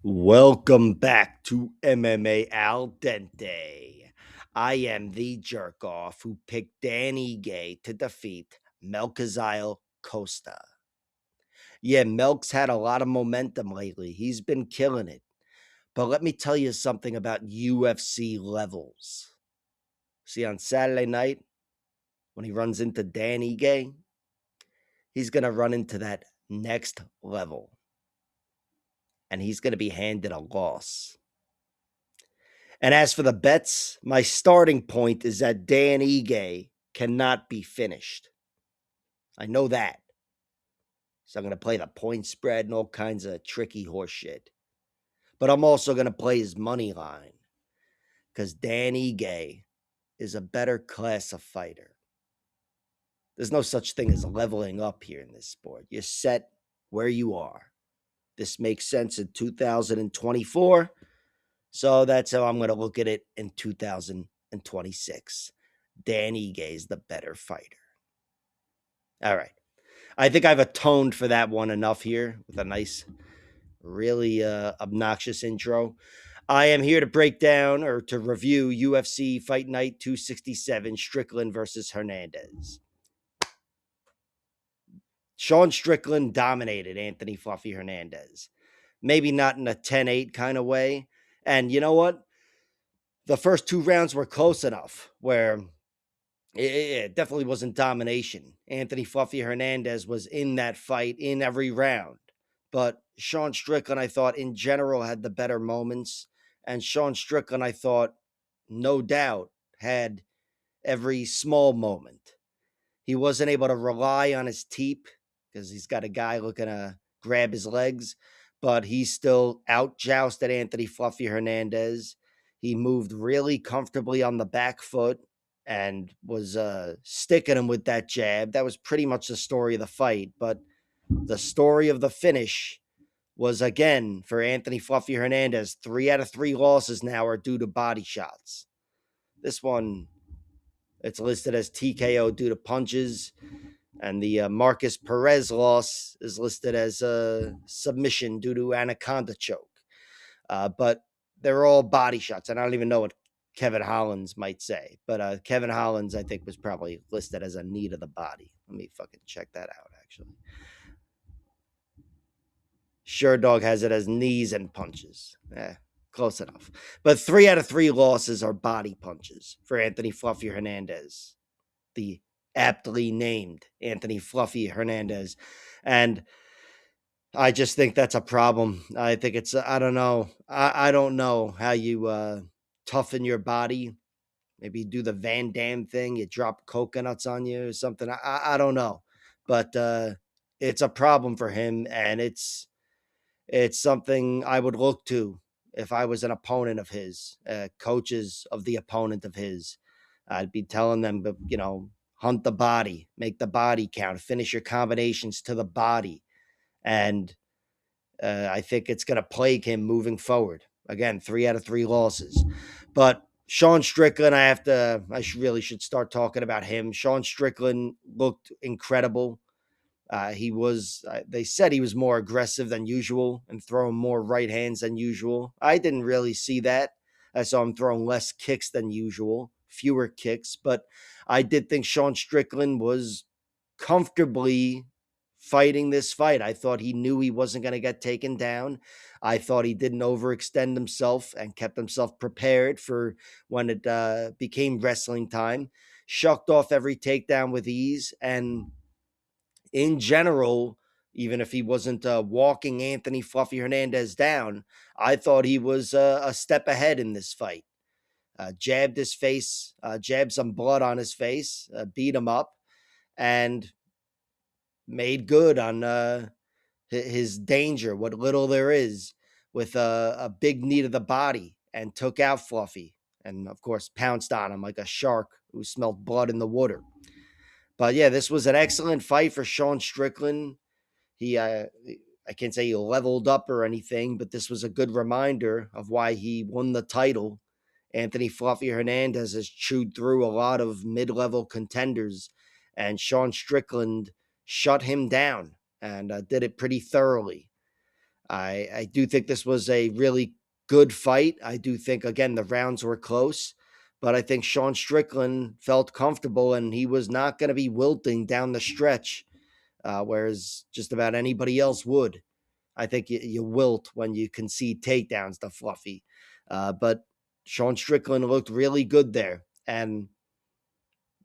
Welcome back to MMA Al Dente. I am the jerk off who picked Danny Gay to defeat Melkaziel Costa. Yeah, Melk's had a lot of momentum lately. He's been killing it. But let me tell you something about UFC levels. See, on Saturday night, when he runs into Danny Gay, he's going to run into that next level. And he's going to be handed a loss. And as for the bets, my starting point is that Dan Ige cannot be finished. I know that. So I'm going to play the point spread and all kinds of tricky horse shit. But I'm also going to play his money line because Dan Ige is a better class of fighter. There's no such thing as leveling up here in this sport. You're set where you are. This makes sense in 2024. So that's how I'm going to look at it in 2026. Dan Ige is the better fighter. All right. I think I've atoned for that one enough here with a nice, really obnoxious intro. I am here to break down or to review UFC Fight Night 267, Strickland versus Hernandez. Sean Strickland dominated Anthony Fluffy Hernandez. Maybe not in a 10-8 kind of way. And you know what? The first two rounds were close enough where it definitely wasn't domination. Anthony Fluffy Hernandez was in that fight in every round. But Sean Strickland, I thought, in general, had the better moments. And Sean Strickland, I thought, no doubt, had every small moment. He wasn't able to rely on his teep because he's got a guy looking to grab his legs, but he still out-jousted Anthony Fluffy Hernandez. He moved really comfortably on the back foot and was sticking him with that jab. That was pretty much the story of the fight, but the story of the finish was, again, for Anthony Fluffy Hernandez, 3 out of 3 losses now are due to body shots. This one, it's listed as TKO due to punches, and the Marcus Perez loss is listed as a submission due to anaconda choke. But they're all body shots, and I don't even know what Kevin Holland might say. But Kevin Holland, I think, was probably listed as a knee to the body. Let me fucking check that out, actually. Sure Dog has it as knees and punches. Close enough. But 3 out of 3 losses are body punches for Anthony Fluffy Hernandez, the aptly named Anthony Fluffy Hernandez. And I just think that's a problem. I think it's, I don't know. I don't know how you toughen your body. Maybe you do the Van Damme thing. You drop coconuts on you or something. I don't know. But it's a problem for him. And it's something I would look to if I was an opponent of his, coaches of the opponent of his. I'd be telling them, hunt the body, make the body count, finish your combinations to the body. And I think it's going to plague him moving forward. Again, 3 out of 3 losses. But Sean Strickland, I really should start talking about him. Sean Strickland looked incredible. They said he was more aggressive than usual and throwing more right hands than usual. I didn't really see that. I saw him throwing less kicks than usual, fewer kicks, but I did think Sean Strickland was comfortably fighting this fight. I thought he knew he wasn't going to get taken down. I thought he didn't overextend himself and kept himself prepared for when it became wrestling time. Shucked off every takedown with ease, and in general, even if he wasn't walking Anthony Fluffy Hernandez down, I thought he was a step ahead in this fight. Jabbed his face, jabbed some blood on his face, beat him up, and made good on his danger, what little there is, with a big knee to the body, and took out Fluffy. And, of course, pounced on him like a shark who smelled blood in the water. But yeah, this was an excellent fight for Sean Strickland. I can't say he leveled up or anything, but this was a good reminder of why he won the title. Anthony Fluffy Hernandez has chewed through a lot of mid-level contenders, and Sean Strickland shut him down and did it pretty thoroughly. I do think this was a really good fight. I do think, again, the rounds were close, but I think Sean Strickland felt comfortable and he was not going to be wilting down the stretch, whereas just about anybody else would. I think you wilt when you concede takedowns to Fluffy. But Sean Strickland looked really good there. And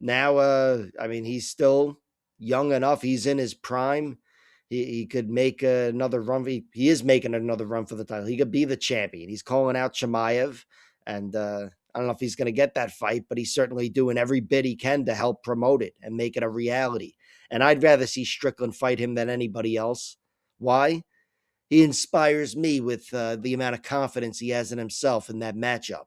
now, I mean, he's still young enough. He's in his prime. He could make another run. He is making another run for the title. He could be the champion. He's calling out Chimaev. And I don't know if he's going to get that fight, but he's certainly doing every bit he can to help promote it and make it a reality. And I'd rather see Strickland fight him than anybody else. Why? He inspires me with the amount of confidence he has in himself in that matchup.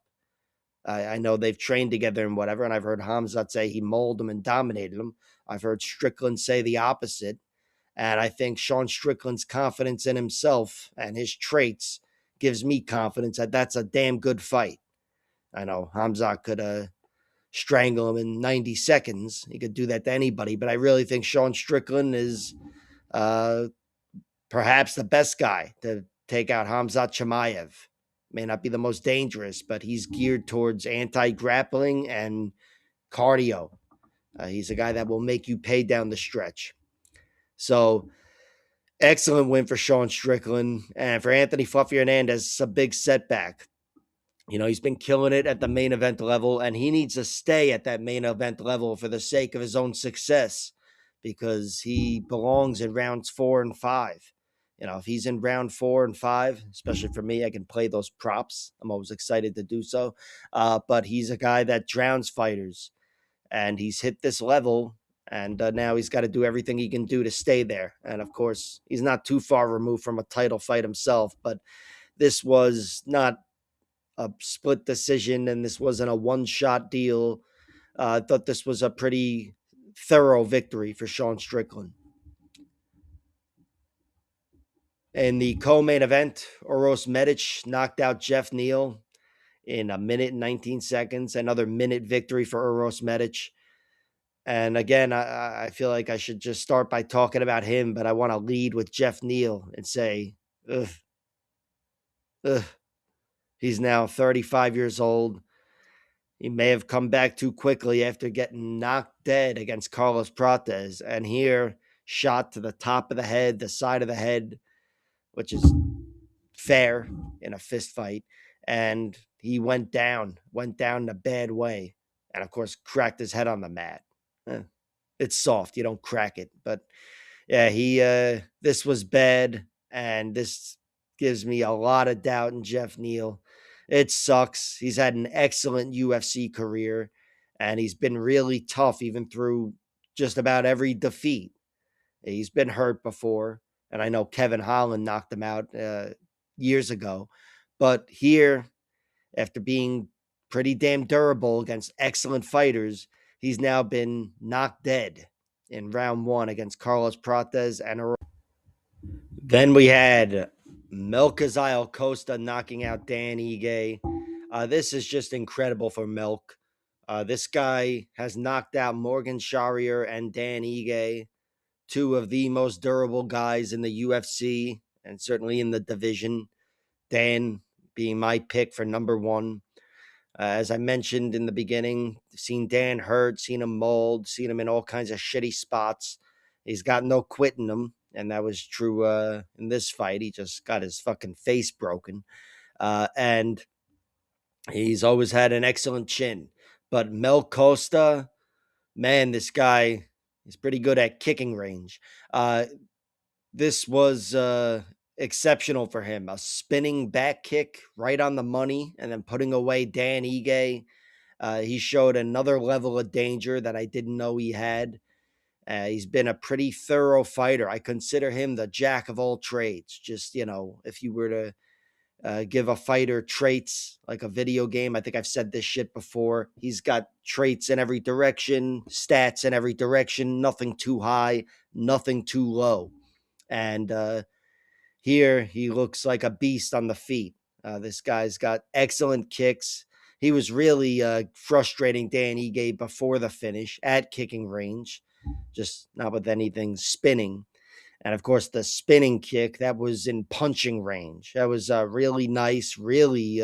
I know they've trained together and whatever, and I've heard Hamzat say he mauled him and dominated him. I've heard Strickland say the opposite. And I think Sean Strickland's confidence in himself and his traits gives me confidence that that's a damn good fight. I know Hamzat could strangle him in 90 seconds. He could do that to anybody, but I really think Sean Strickland is uh, perhaps the best guy to take out Hamzat Chimaev. May not be the most dangerous, but he's geared towards anti-grappling and cardio. He's a guy that will make you pay down the stretch. So, excellent win for Sean Strickland. And for Anthony Fluffy Hernandez, it's a big setback. You know, he's been killing it at the main event level, and he needs to stay at that main event level for the sake of his own success because he belongs in rounds 4 and 5. You know, if he's in round 4 and 5, especially for me, I can play those props. I'm always excited to do so. But he's a guy that drowns fighters, and he's hit this level, and now he's got to do everything he can do to stay there. And of course, he's not too far removed from a title fight himself, but this was not a split decision, and this wasn't a one-shot deal. I thought this was a pretty thorough victory for Sean Strickland. In the co-main event, Uros Medic knocked out Jeff Neal in a minute and 19 seconds. Another minute victory for Uros Medic. And again, I feel like I should just start by talking about him, but I want to lead with Jeff Neal and say, ugh, ugh. He's now 35 years old. He may have come back too quickly after getting knocked dead against Carlos Prates. And here, shot to the top of the head, the side of the head, which is fair in a fist fight. And he went down in a bad way. And of course, cracked his head on the mat. It's soft. You don't crack it. But yeah, this was bad. And this gives me a lot of doubt in Jeff Neal. It sucks. He's had an excellent UFC career, and he's been really tough even through just about every defeat. He's been hurt before, and I know Kevin Holland knocked him out years ago. But here, after being pretty damn durable against excellent fighters, he's now been knocked dead in round 1 against Carlos Prates and then we had Melkaziel Costa knocking out Dan Ige. This is just incredible for Melk. This guy has knocked out Morgan Charrier and Dan Ige, two of the most durable guys in the UFC and certainly in the division. Dan being my pick for number 1. As I mentioned in the beginning, seen Dan hurt, seen him mauled, seen him in all kinds of shitty spots. He's got no quit in him, and that was true in this fight. He just got his fucking face broken. And he's always had an excellent chin. But Mel Costa, man, this guy is pretty good at kicking range. This was exceptional for him. A spinning back kick right on the money and then putting away Dan Ige. He showed another level of danger that I didn't know he had. He's been a pretty thorough fighter. I consider him the jack of all trades. Just, if you were to give a fighter traits like a video game, I think I've said this shit before. He's got traits in every direction, stats in every direction, nothing too high, nothing too low. And here he looks like a beast on the feet. This guy's got excellent kicks. He was really frustrating Dan Ige before the finish at kicking range, just not with anything spinning. And of course, the spinning kick that was in punching range. That was really nice, really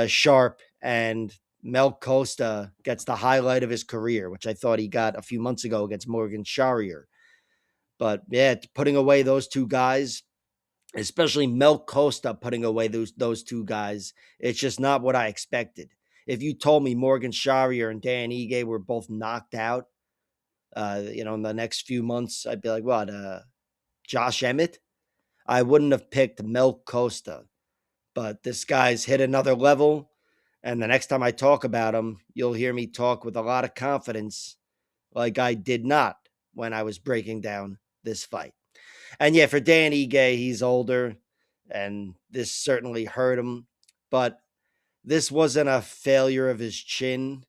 sharp. And Mel Costa gets the highlight of his career, which I thought he got a few months ago against Morgan Charrier. But yeah, putting away those two guys, especially Mel Costa putting away those two guys, it's just not what I expected. If you told me Morgan Charrier and Dan Ige were both knocked out, in the next few months, I'd be like, what, Josh Emmett? I wouldn't have picked Mel Costa, but this guy's hit another level. And the next time I talk about him, you'll hear me talk with a lot of confidence, like I did not when I was breaking down this fight. And yeah, for Dan Ige, he's older, and this certainly hurt him. But this wasn't a failure of his chin.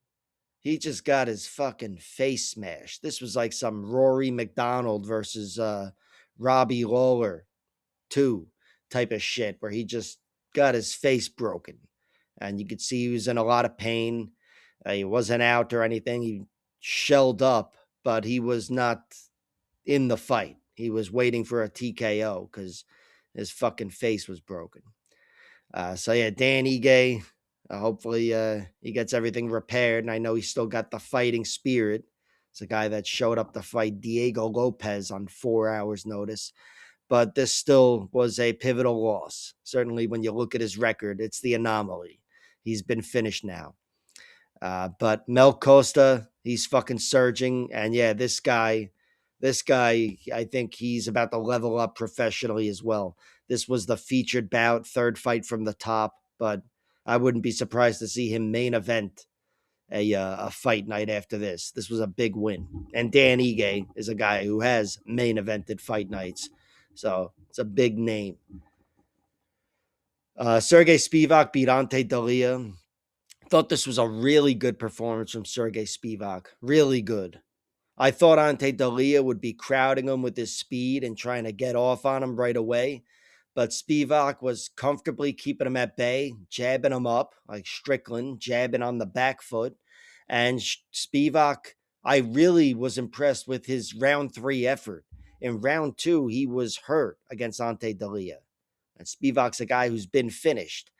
He just got his fucking face smashed. This was like some Rory McDonald versus Robbie Lawler 2 type of shit, where he just got his face broken. And you could see he was in a lot of pain. He wasn't out or anything. He shelled up, but he was not in the fight. He was waiting for a TKO because his fucking face was broken. So yeah, Dan Ige, hopefully he gets everything repaired. And I know he's still got the fighting spirit. It's a guy that showed up to fight Diego Lopez on 4 hours' notice. But this still was a pivotal loss. Certainly when you look at his record, it's the anomaly. He's been finished now. But Mel Costa, he's fucking surging. And yeah, this guy, I think he's about to level up professionally as well. This was the featured bout, third fight from the top, but I wouldn't be surprised to see him main event a fight night after this. This was a big win. And Dan Ige is a guy who has main evented fight nights. So it's a big name. Sergey Spivak beat Ante Dalia. Thought this was a really good performance from Sergey Spivak. Really good. I thought Ante Dalia would be crowding him with his speed and trying to get off on him right away. But Spivak was comfortably keeping him at bay, jabbing him up like Strickland, jabbing on the back foot. And Spivak, I really was impressed with his round 3 effort. In round 2, he was hurt against Ante Dalia. And Spivak's a guy who's been finished.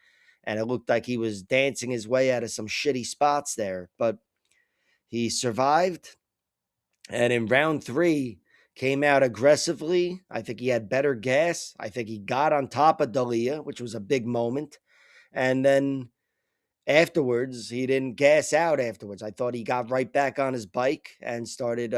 And it looked like he was dancing his way out of some shitty spots there. But he survived. And in round 3, came out aggressively. I think he had better gas. I think he got on top of Dalia, which was a big moment. And then afterwards, he didn't gas out afterwards. I thought he got right back on his bike and started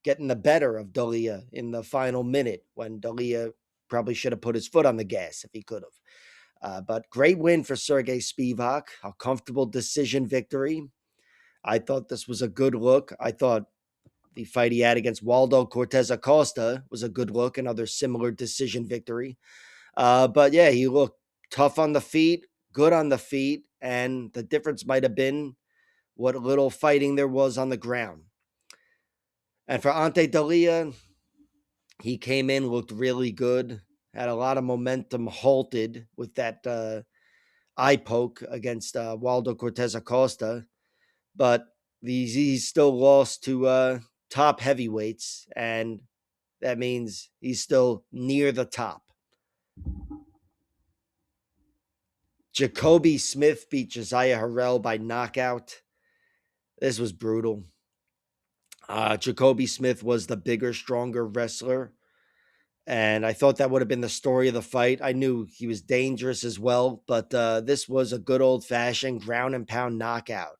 getting the better of Dalia in the final minute when Dalia probably should have put his foot on the gas if he could have. But great win for Sergey Spivak, a comfortable decision victory. I thought this was a good look. I thought the fight he had against Waldo Cortez Acosta was a good look, another similar decision victory. But yeah, he looked tough on the feet, good on the feet, and the difference might have been what little fighting there was on the ground. And for Ante Dalia, he came in, looked really good, had a lot of momentum, halted with that eye poke against Waldo Cortez Acosta, but he's still lost to top heavyweights, and that means he's still near the top. Jacoby Smith beat Josiah Harrell by knockout. This was brutal. Jacoby Smith was the bigger, stronger wrestler, and I thought that would have been the story of the fight. I knew he was dangerous as well, but this was a good old-fashioned ground and pound knockout.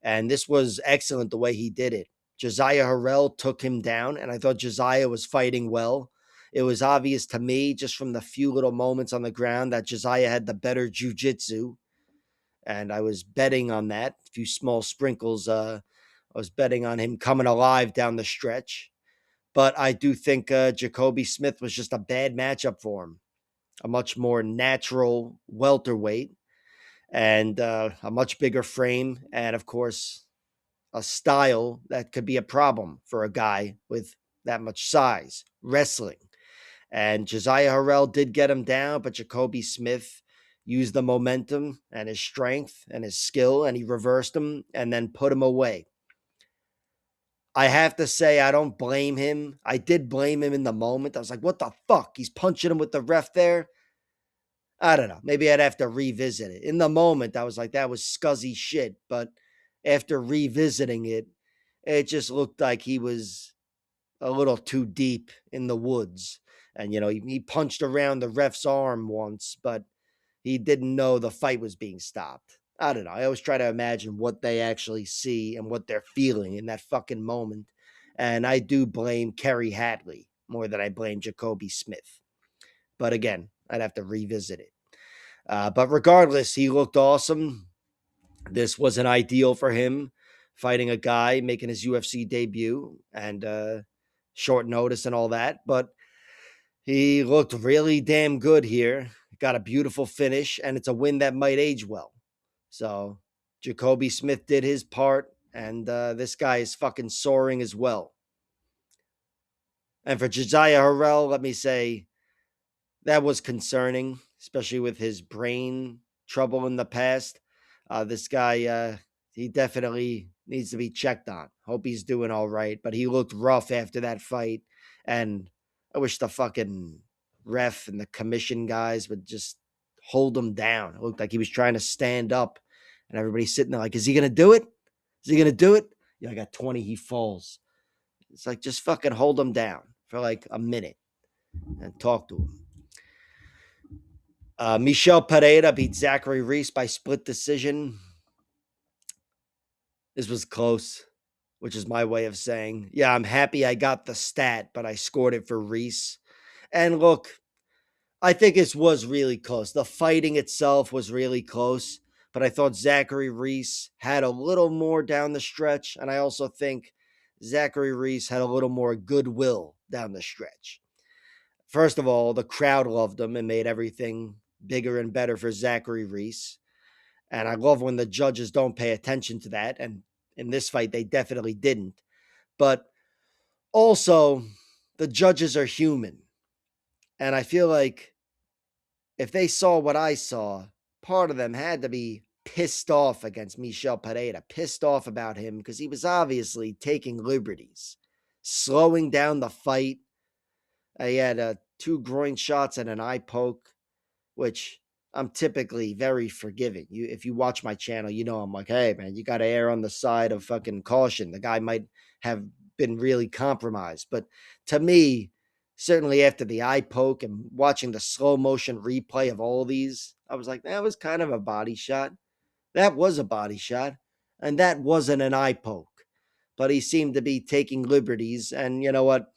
And this was excellent the way he did it. Josiah Harrell took him down, and I thought Josiah was fighting well. It was obvious to me just from the few little moments on the ground that Josiah had the better jiu-jitsu, and I was betting on that. A few small sprinkles. I was betting on him coming alive down the stretch. But I do think Jacoby Smith was just a bad matchup for him. A much more natural welterweight and a much bigger frame, and of course, a style that could be a problem for a guy with that much size, wrestling. And Josiah Harrell did get him down, but Jacoby Smith used the momentum and his strength and his skill, and he reversed him and then put him away. I have to say, I don't blame him. I did blame him in the moment. I was like, what the fuck? He's punching him with the ref there. I don't know. Maybe I'd have to revisit it. In the moment, I was like, that was scuzzy shit. But after revisiting it, it just looked like he was a little too deep in the woods. And, he punched around the ref's arm once, but he didn't know the fight was being stopped. I don't know. I always try to imagine what they actually see and what they're feeling in that fucking moment. And I do blame Kerry Hadley more than I blame Jacoby Smith. But again, I'd have to revisit it. But regardless, he looked awesome. This wasn't ideal for him, fighting a guy making his UFC debut and short notice and all that. But he looked really damn good here. Got a beautiful finish, and it's a win that might age well. So Jacoby Smith did his part, and this guy is fucking soaring as well. And for Josiah Harrell, let me say that was concerning, especially with his brain trouble in the past. This guy, he definitely needs to be checked on. Hope he's doing all right. But he looked rough after that fight, and I wish the fucking ref and the commission guys would just hold him down. It looked like he was trying to stand up, and everybody's sitting there like, "Is he gonna do it? Is he gonna do it?" Yeah, I got 20. He falls. It's like just fucking hold him down for like a minute and talk to him. Michel Pereira beat Zachary Reese by split decision. This was close, which is my way of saying, yeah, I'm happy I got the stat, but I scored it for Reese. And look, I think this was really close. The fighting itself was really close, but I thought Zachary Reese had a little more down the stretch. And I also think Zachary Reese had a little more goodwill down the stretch. First of all, the crowd loved him and made everything bigger and better for Zachary Reese. And I love when the judges don't pay attention to that. And in this fight, they definitely didn't. But also, the judges are human. And I feel like if they saw what I saw, part of them had to be pissed off against Michel Pereira, pissed off about him because he was obviously taking liberties, slowing down the fight. He had 2 groin shots and an eye poke, which I'm typically very forgiving. If you watch my channel, I'm like, hey man, you got to err on the side of fucking caution. The guy might have been really compromised, but to me, certainly after the eye poke and watching the slow motion replay of all of these, I was like, that was kind of a body shot. That was a body shot, and that wasn't an eye poke. But he seemed to be taking liberties, and you know what?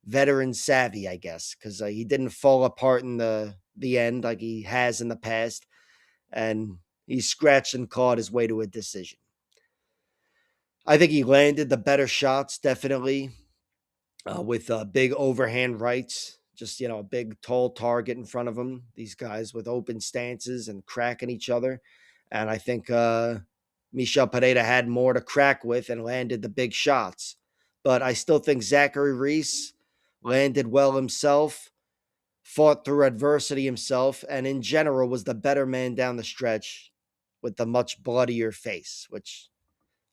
Veteran savvy, I guess, because he didn't fall apart in the end like he has in the past, and he scratched and clawed his way to a decision. I think he landed the better shots, definitely, with big overhand rights. Just a big tall target in front of him. These guys with open stances and cracking each other, and I think Michel Pereira had more to crack with and landed the big shots. But I still think Zachary Reese landed well himself, fought through adversity himself, and in general was the better man down the stretch with the much bloodier face, which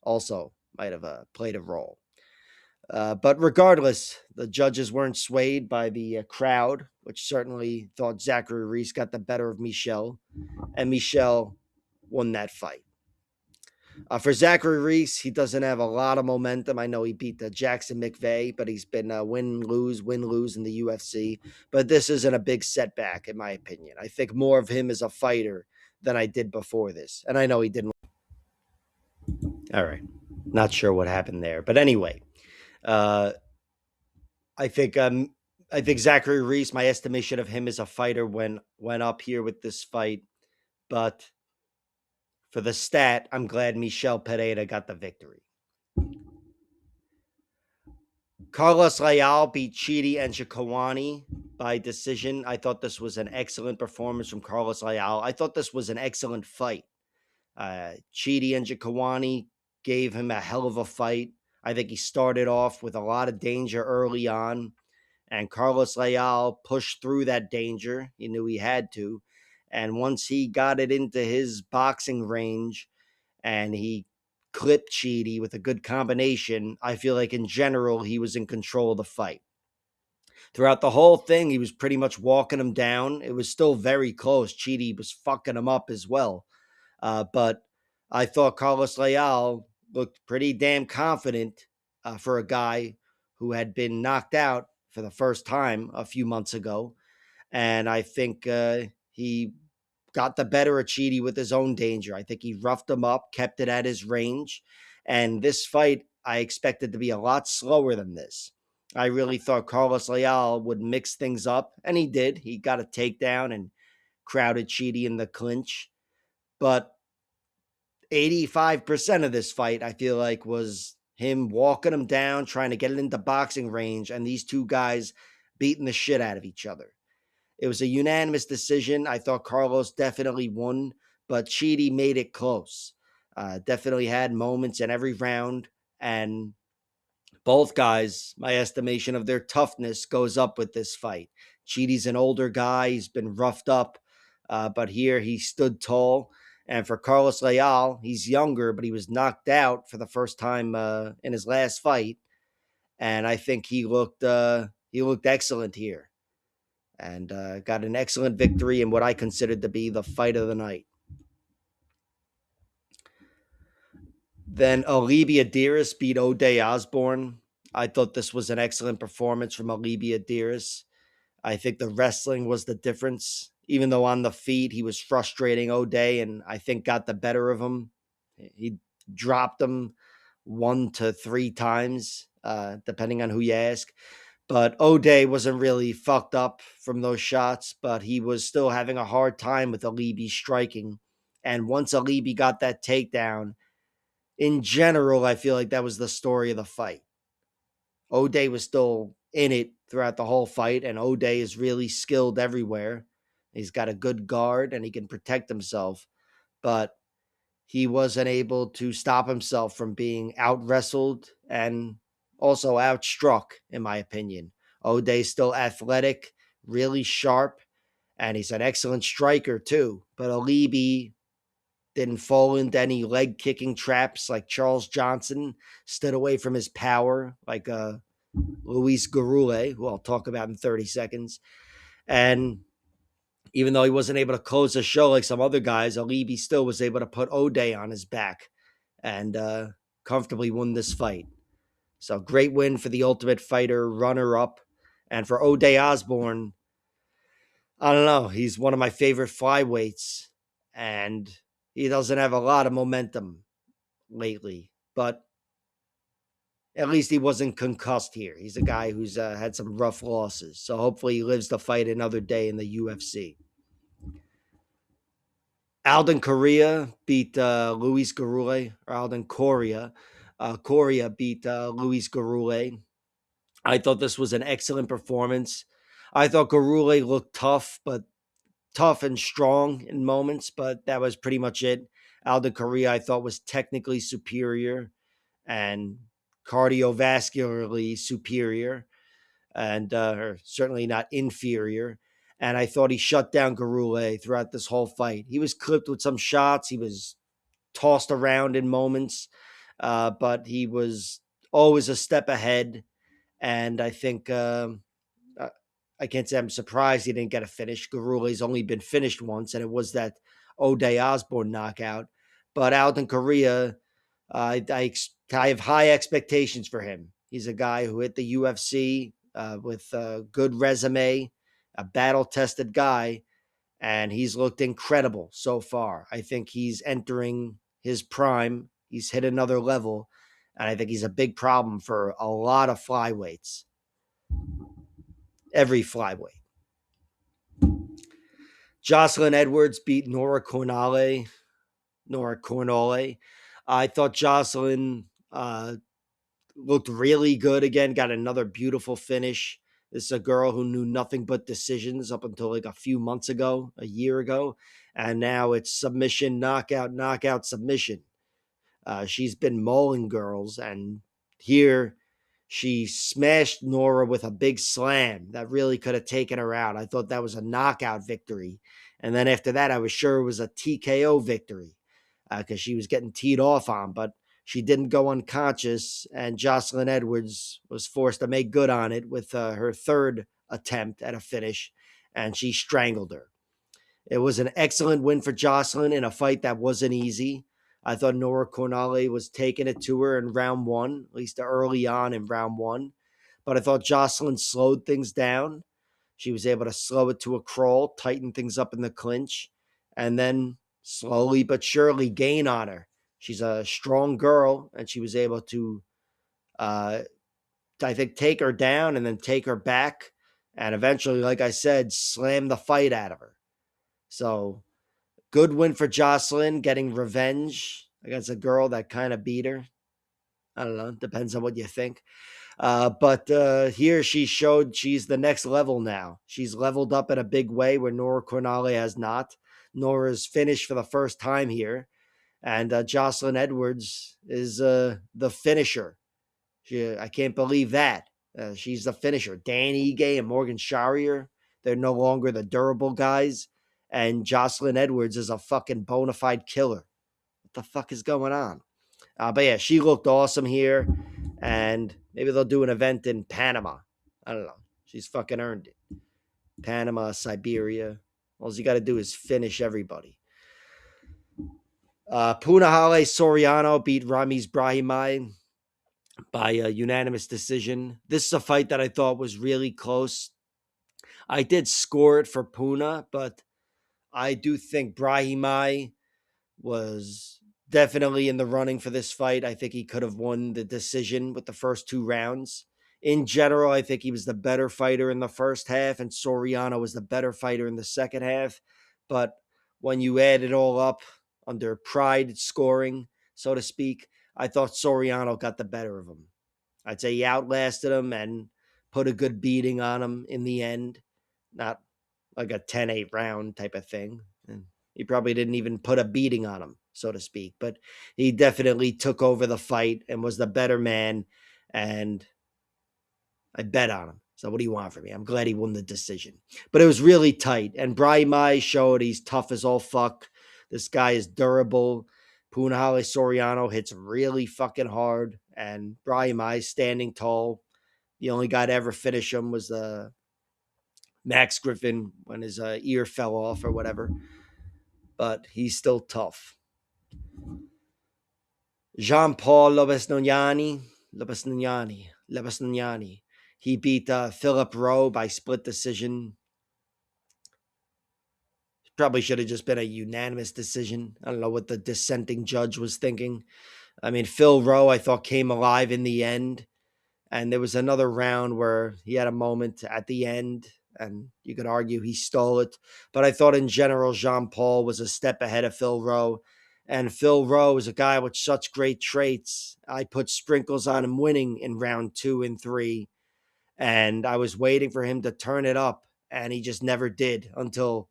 also might have played a role. But regardless, the judges weren't swayed by the crowd, which certainly thought Zachary Reese got the better of Michel, and Michel won that fight. For Zachary Reese, he doesn't have a lot of momentum. I know he beat the Jackson McVeigh, but he's been win, lose in the UFC. But this isn't a big setback, in my opinion. I think more of him as a fighter than I did before this. And I know he didn't. All right. Not sure what happened there. But anyway, uh, I think Zachary Reese, my estimation of him as a fighter went up here with this fight. But for the stat, I'm glad Michel Pereira got the victory. Carlos Leal beat Chidi and Njokuani by decision. I thought this was an excellent performance from Carlos Leal. I thought this was an excellent fight. Chidi and Njokuani gave him a hell of a fight. I think he started off with a lot of danger early on, and Carlos Leal pushed through that danger. He knew he had to. And once he got it into his boxing range and he clipped Chidi with a good combination, I feel like in general he was in control of the fight. Throughout the whole thing, he was pretty much walking him down. It was still very close. Chidi was fucking him up as well. But I thought Carlos Leal looked pretty damn confident for a guy who had been knocked out for the first time a few months ago. And I think he got the better of Chidi with his own danger. I think he roughed him up, kept it at his range. And this fight, I expected to be a lot slower than this. I really thought Carlos Leal would mix things up, and he did. He got a takedown and crowded Chidi in the clinch. But 85% of this fight, I feel like, was him walking him down, trying to get it into boxing range, and these two guys beating the shit out of each other. It was a unanimous decision. I thought Carlos definitely won, but Chidi made it close. Definitely had moments in every round, and both guys, my estimation of their toughness goes up with this fight. Chidi's an older guy. He's been roughed up, but here he stood tall. And for Carlos Leal, he's younger, but he was knocked out for the first time in his last fight. And I think he looked excellent here and got an excellent victory in what I considered to be the fight of the night. Then Alibia Adiris beat O'Day Osborne. I thought this was an excellent performance from Alibia Adiris. I think the wrestling was the difference. Even though on the feet he was frustrating O'Day and I think got the better of him. He dropped him 1 to 3 times, depending on who you ask. But O'Day wasn't really fucked up from those shots, but he was still having a hard time with Alibi striking. And once Alibi got that takedown, in general, I feel like that was the story of the fight. O'Day was still in it throughout the whole fight, and O'Day is really skilled everywhere. He's got a good guard and he can protect himself, but he wasn't able to stop himself from being out wrestled and also outstruck, in my opinion. O'Day's still athletic, really sharp, and he's an excellent striker too. But Alibi didn't fall into any leg kicking traps like Charles Johnson, stood away from his power like Luis Garule, who I'll talk about in 30 seconds. And even though he wasn't able to close the show like some other guys, Alibi still was able to put O'Day on his back and comfortably won this fight. So great win for the Ultimate Fighter runner-up. And for O'Day Osborne, I don't know. He's one of my favorite flyweights. And he doesn't have a lot of momentum lately. But at least he wasn't concussed here. He's a guy who's had some rough losses. So hopefully he lives to fight another day in the UFC. Alden Correa beat Luis Garule, or Alden Correa. Correa beat Luis Garule. I thought this was an excellent performance. I thought Garule looked tough and strong in moments, but that was pretty much it. Alden Correa, I thought, was technically superior and cardiovascularly superior, and certainly not inferior. And I thought he shut down Garule throughout this whole fight. He was clipped with some shots. He was tossed around in moments, but he was always a step ahead. And I think I can't say I'm surprised he didn't get a finish. Garule's only been finished once, and it was that O'Day Osborne knockout. But Alden Correa, I have high expectations for him. He's a guy who hit the UFC with a good resume, a battle-tested guy, and he's looked incredible so far. I think he's entering his prime. He's hit another level, and I think he's a big problem for a lot of flyweights. Every flyweight. Jocelyn Edwards beat Nora Cornale. I thought Jocelyn looked really good again, got another beautiful finish. This is a girl who knew nothing but decisions up until like a few months ago, a year ago. And now it's submission, knockout, submission. She's been mauling girls. And here she smashed Nora with a big slam that really could have taken her out. I thought that was a knockout victory. And then after that, I was sure it was a TKO victory because she was getting teed off on. But She didn't go unconscious, and Jocelyn Edwards was forced to make good on it with her third attempt at a finish, and she strangled her. It was an excellent win for Jocelyn in a fight that wasn't easy. I thought Nora Cornale was taking it to her in round one, at least early on in round one. But I thought Jocelyn slowed things down. She was able to slow it to a crawl, tighten things up in the clinch, and then slowly but surely gain on her. She's a strong girl, and she was able to, uh, I think, take her down and then take her back, and eventually, like I said, slam the fight out of her. So good win for Jocelyn, getting revenge against a girl that kind of beat her. I don't know. Depends on what you think. But here she showed she's the next level now. She's leveled up in a big way where Nora Cornale has not. Nora's finished for the first time here. And Jocelyn Edwards is the finisher. I can't believe that. She's the finisher. Dan Ige and Morgan Charrier, they're no longer the durable guys. And Jocelyn Edwards is a fucking bona fide killer. What the fuck is going on? But yeah, she looked awesome here. And maybe they'll do an event in Panama. I don't know. She's fucking earned it. Panama, Siberia. All you got to do is finish everybody. Punahale Soriano beat Ramiz Brahimaj by a unanimous decision. This is a fight that I thought was really close. I did score it for Puna, but I do think Brahimaj was definitely in the running for this fight. I think he could have won the decision with the first two rounds. In general, I think he was the better fighter in the first half, and Soriano was the better fighter in the second half. But when you add it all up under pride scoring, so to speak, I thought Soriano got the better of him. I'd say he outlasted him and put a good beating on him in the end. Not like a 10-8 round type of thing. And he probably didn't even put a beating on him, so to speak. But he definitely took over the fight and was the better man. And I bet on him. So what do you want from me? I'm glad he won the decision. But it was really tight. And Brahimaj showed he's tough as all fuck. This guy is durable. Punahale Soriano hits really fucking hard. And Brahimaj standing tall. The only guy to ever finish him was Max Griffin when his ear fell off or whatever. But he's still tough. Jean-Paul Lopez-Noniani. He beat Philip Rowe by split decision. Probably should have just been a unanimous decision. I don't know what the dissenting judge was thinking. I mean, Phil Rowe, I thought, came alive in the end. And there was another round where he had a moment at the end, and you could argue he stole it. But I thought in general, Jean-Paul was a step ahead of Phil Rowe. And Phil Rowe is a guy with such great traits. I put sprinkles on him winning in round 2 and 3. And I was waiting for him to turn it up, and he just never did until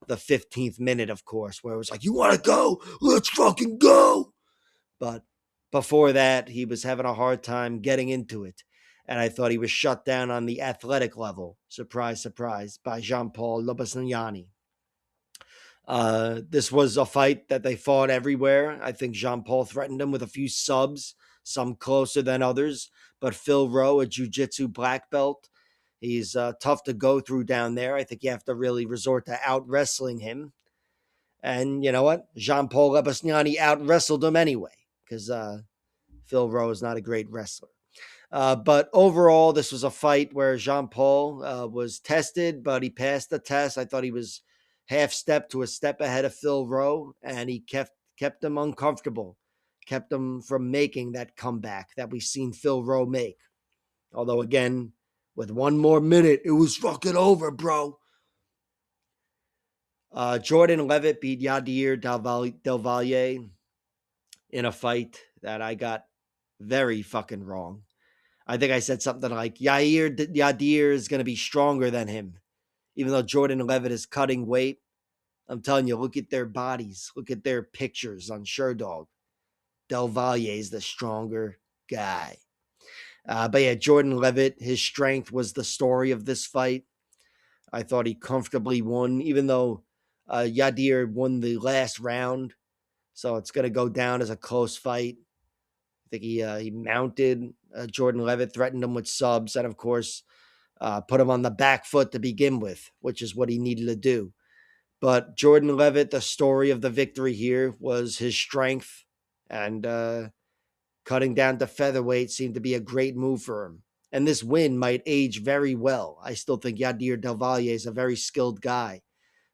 the 15th minute, of course, where it was like, you want to go? Let's fucking go. But before that, he was having a hard time getting into it. And I thought he was shut down on the athletic level. Surprise, surprise, by Jean-Paul Lopez-Noniani. This was a fight that they fought everywhere. I think Jean-Paul threatened him with a few subs, some closer than others. But Phil Rowe, a jiu-jitsu black belt, he's tough to go through down there. I think you have to really resort to out-wrestling him. And you know what? Jean-Paul Lopez-Noniani out-wrestled him anyway, because Phil Rowe is not a great wrestler. But overall, this was a fight where Jean-Paul was tested, but he passed the test. I thought he was half step to a step ahead of Phil Rowe, and he kept him uncomfortable, kept him from making that comeback that we've seen Phil Rowe make. Although, again, with one more minute, it was fucking over, bro. Jordan Levitt beat Yadir Delvalier in a fight that I got very fucking wrong. I think I said something like Yadir is going to be stronger than him, even though Jordan Levitt is cutting weight. I'm telling you, look at their bodies. Look at their pictures on SureDog. Delvalier is the stronger guy. But yeah, Jordan Levitt, his strength was the story of this fight. I thought he comfortably won, even though Yadir won the last round. So it's going to go down as a close fight. think he mounted Jordan Levitt, threatened him with subs, and of course put him on the back foot to begin with, which is what he needed to do. But Jordan Levitt, the story of the victory here was his strength, and cutting down to featherweight seemed to be a great move for him. And this win might age very well. I still think Yadir Del Valle is a very skilled guy.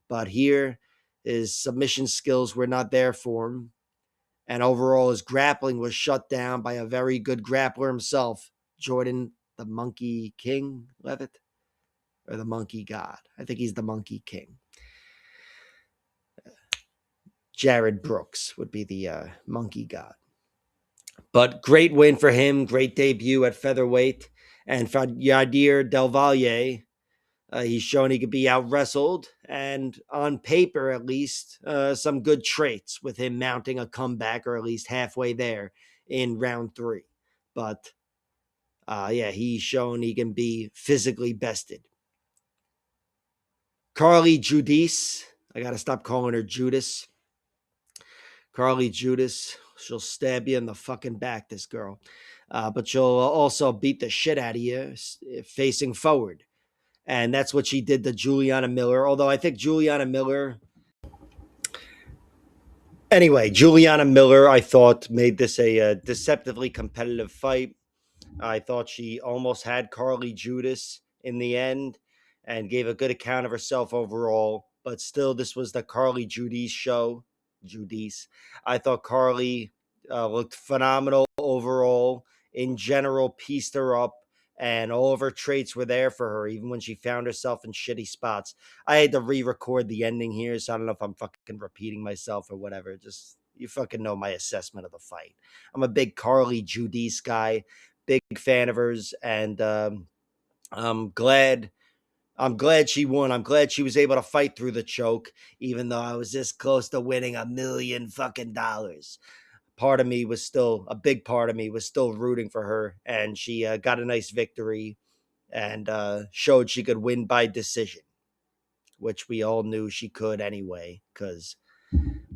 But here, his submission skills were not there for him. And overall, his grappling was shut down by a very good grappler himself, Jordan the Monkey King Levitt, or the Monkey God. I think he's the Monkey King. Jared Brooks would be the Monkey God. But great win for him, great debut at featherweight. And for Yadir Del Valle, he's shown he could be out wrestled, and on paper, at least, some good traits with him mounting a comeback, or at least halfway there in round 3. But yeah, he's shown he can be physically bested. Carly Judice, I got to stop calling her Judas. Carly Judas, she'll stab you in the fucking back, this girl. But she'll also beat the shit out of you facing forward. And that's what she did to Juliana Miller. Although I think Juliana Miller, I thought made this a deceptively competitive fight. I thought she almost had Carly Judas in the end and gave a good account of herself overall. But still, this was the Carly Judice show. Judice. I thought Carly looked phenomenal overall. In general, pieced her up, and all of her traits were there for her, even when she found herself in shitty spots. I had to re-record the ending here, so I don't know if I'm fucking repeating myself or whatever. Just, you fucking know my assessment of the fight. I'm a big Carly Judice guy, big fan of hers, and I'm glad she won. I'm glad she was able to fight through the choke, even though I was this close to winning $1 million fucking dollars. A big part of me was still rooting for her, and she got a nice victory and showed she could win by decision, which we all knew she could anyway, because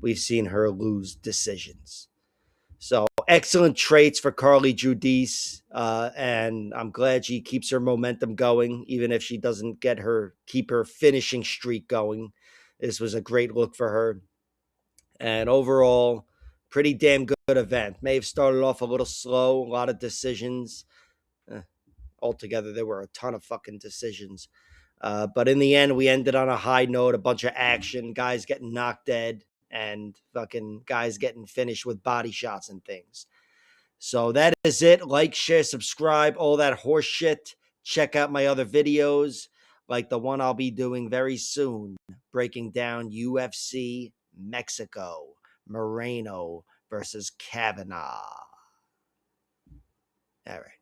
we've seen her lose decisions. So excellent traits for Carly Judice, and I'm glad she keeps her momentum going, even if she doesn't keep her finishing streak going. This was a great look for her, and overall, pretty damn good event. May have started off a little slow, a lot of decisions. Altogether, there were a ton of fucking decisions. But in the end, we ended on a high note, a bunch of action, guys getting knocked dead, and fucking guys getting finished with body shots and things. So that is it. Like, share, subscribe, all that horse shit. Check out my other videos, like the one I'll be doing very soon, breaking down UFC Mexico, Moreno versus Kavanaugh. All right.